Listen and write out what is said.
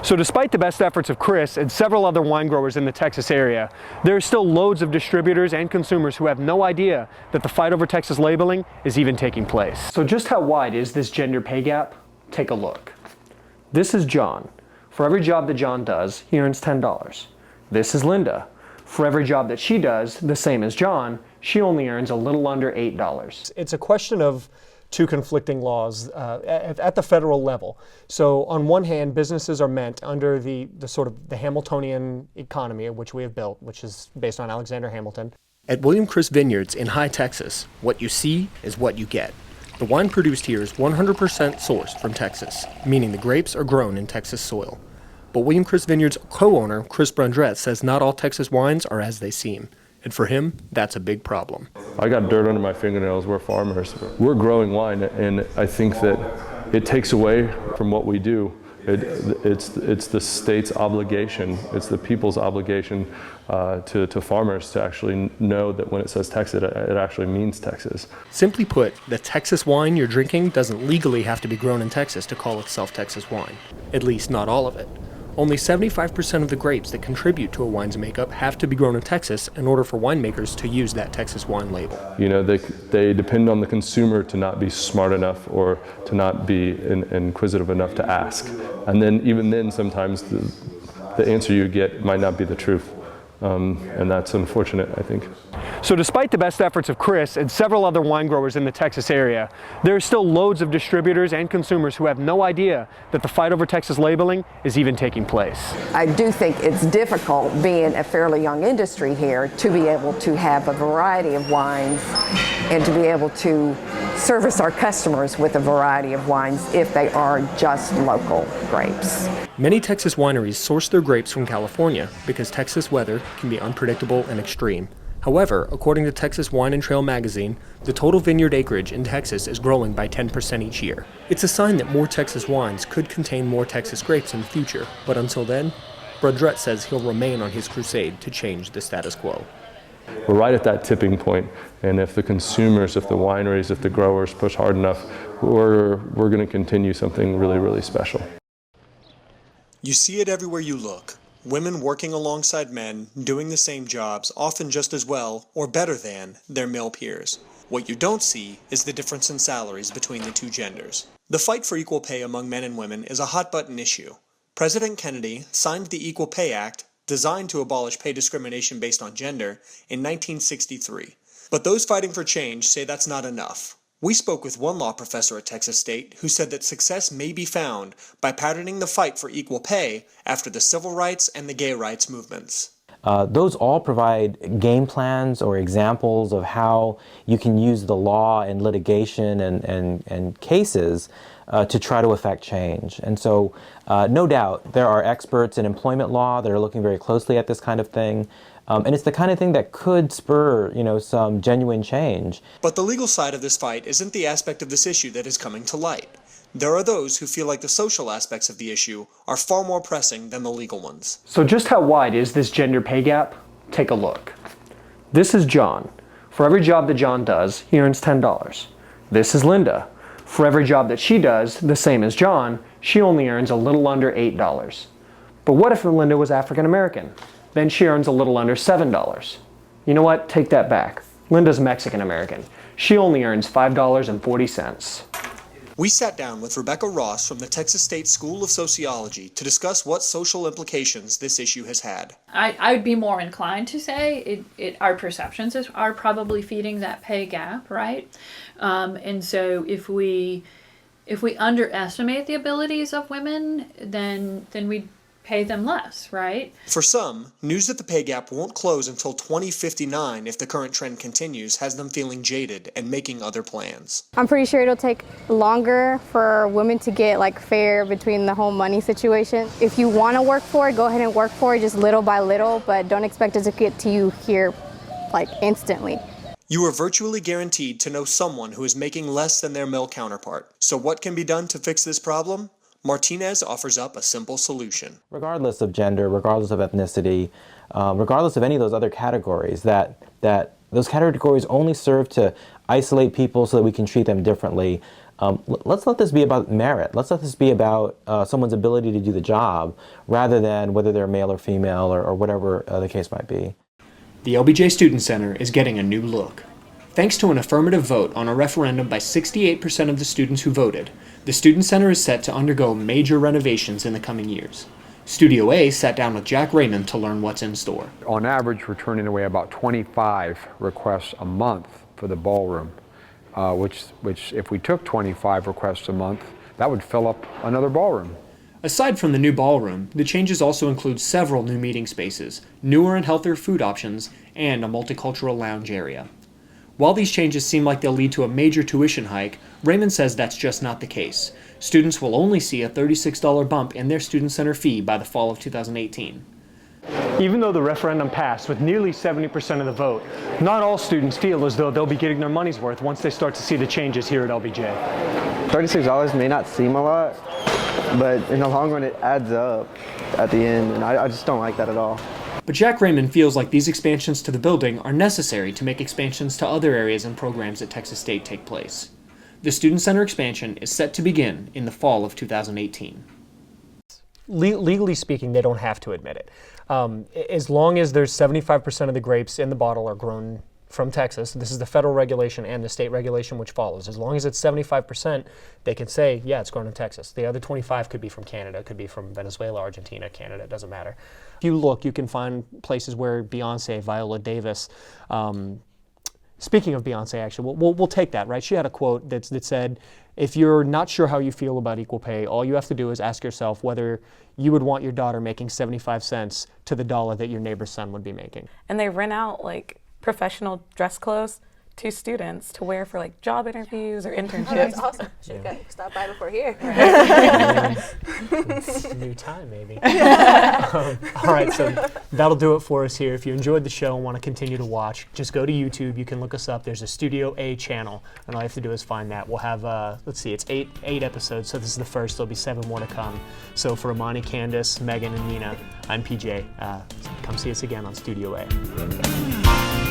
So despite the best efforts of Chris and several other wine growers in the Texas area, there are still loads of distributors and consumers who have no idea that the fight over Texas labeling is even taking place. So just how wide is this gender pay gap? Take a look. This is John. For every job that John does, he earns $10. This is Linda. For every job that she does, the same as John, she only earns a little under $8. It's a question of two conflicting laws at the federal level. So on one hand, businesses are meant under the sort of the Hamiltonian economy, which we have built, which is based on Alexander Hamilton. At William Chris Vineyards in High Texas, what you see is what you get. The wine produced here is 100% sourced from Texas, meaning the grapes are grown in Texas soil. But William Chris Vineyards co-owner Chris Brundrett says not all Texas wines are as they seem. And for him, that's a big problem. I got dirt under my fingernails. We're farmers. We're growing wine, and I think that it takes away from what we do. It's the state's obligation, it's the people's obligation to farmers to actually know that when it says Texas, it actually means Texas. Simply put, the Texas wine you're drinking doesn't legally have to be grown in Texas to call itself Texas wine. At least not all of it. Only 75% of the grapes that contribute to a wine's makeup have to be grown in Texas in order for winemakers to use that Texas wine label. You know, they depend on the consumer to not be smart enough or to not be inquisitive enough to ask. And then even then, sometimes the answer you get might not be the truth. And that's unfortunate, I think. So despite the best efforts of Chris and several other wine growers in the Texas area, there are still loads of distributors and consumers who have no idea that the fight over Texas labeling is even taking place. I do think it's difficult, being a fairly young industry here, to be able to have a variety of wines and to be able to service our customers with a variety of wines if they are just local grapes. Many Texas wineries source their grapes from California because Texas weather can be unpredictable and extreme. However, according to Texas Wine and Trail magazine, the total vineyard acreage in Texas is growing by 10% each year. It's a sign that more Texas wines could contain more Texas grapes in the future, but until then, Brundrett says he'll remain on his crusade to change the status quo. We're right at that tipping point, and if the consumers, if the wineries, if the growers push hard enough, we're going to continue something really, really special. You see it everywhere you look. Women working alongside men, doing the same jobs, often just as well, or better than, their male peers. What you don't see is the difference in salaries between the two genders. The fight for equal pay among men and women is a hot-button issue. President Kennedy signed the Equal Pay Act, designed to abolish pay discrimination based on gender, in 1963. But those fighting for change say that's not enough. We spoke with one law professor at Texas State who said that success may be found by patterning the fight for equal pay after the civil rights and the gay rights movements. Those all provide game plans or examples of how you can use the law and litigation and cases to try to affect change. And so, no doubt, there are experts in employment law that are looking very closely at this kind of thing. And it's the kind of thing that could spur, some genuine change. But the legal side of this fight isn't the aspect of this issue that is coming to light. There are those who feel like the social aspects of the issue are far more pressing than the legal ones. So just how wide is this gender pay gap? Take a look. This is John. For every job that John does, he earns $10. This is Linda. For every job that she does, the same as John, she only earns a little under $8. But what if Linda was African American? Then she earns a little under $7. You know what? Take that back. Linda's Mexican American. She only earns $5.40. We sat down with Rebecca Ross from the Texas State School of Sociology to discuss what social implications this issue has had. I would be more inclined to say our perceptions are probably feeding that pay gap, right? And so if we underestimate the abilities of women, then we pay them less, right? For some, news that the pay gap won't close until 2059 if the current trend continues has them feeling jaded and making other plans. I'm pretty sure it'll take longer for women to get fair between the whole money situation. If you want to work for it, go ahead and work for it just little by little, but don't expect it to get to you here instantly. You are virtually guaranteed to know someone who is making less than their male counterpart. So what can be done to fix this problem? Martinez offers up a simple solution. Regardless of gender, regardless of ethnicity, regardless of any of those other categories, that those categories only serve to isolate people so that we can treat them differently. let's let this be about merit. Let's let this be about someone's ability to do the job, rather than whether they're male or female or whatever the case might be. The LBJ Student Center is getting a new look. Thanks to an affirmative vote on a referendum by 68% of the students who voted, the Student Center is set to undergo major renovations in the coming years. Studio A sat down with Jack Raymond to learn what's in store. On average, we're turning away about 25 requests a month for the ballroom, which if we took 25 requests a month, that would fill up another ballroom. Aside from the new ballroom, the changes also include several new meeting spaces, newer and healthier food options, and a multicultural lounge area. While these changes seem like they'll lead to a major tuition hike, Raymond says that's just not the case. Students will only see a $36 bump in their Student Center fee by the fall of 2018. Even though the referendum passed with nearly 70% of the vote, not all students feel as though they'll be getting their money's worth once they start to see the changes here at LBJ. $36 may not seem a lot, but in the long run it adds up at the end, and I just don't like that at all. But Jack Raymond feels like these expansions to the building are necessary to make expansions to other areas and programs at Texas State take place. The Student Center expansion is set to begin in the fall of 2018. Legally speaking, they don't have to admit it. As long as there's 75% of the grapes in the bottle are grown from Texas, this is the federal regulation and the state regulation which follows. As long as it's 75%, they can say, yeah, it's grown in Texas. The other 25 could be from Canada, could be from Venezuela, Argentina, Canada, it doesn't matter. If you look, you can find places where Beyonce, Viola Davis, speaking of Beyonce, actually, we'll take that, right? She had a quote that said, if you're not sure how you feel about equal pay, all you have to do is ask yourself whether you would want your daughter making 75 cents to the dollar that your neighbor's son would be making. And they rent out like professional dress clothes to students to wear for like job interviews or internships. Oh, that's awesome. Should have stopped by before here. It's a new time, maybe. All right, so that'll do it for us here. If you enjoyed the show and want to continue to watch, just go to YouTube. You can look us up. There's a Studio A channel, and all you have to do is find that. We'll have, let's see, it's eight episodes, so this is the first. There'll be 7 more to come. So for Amani, Candace, Megan, and Nina, I'm PJ. Come see us again on Studio A.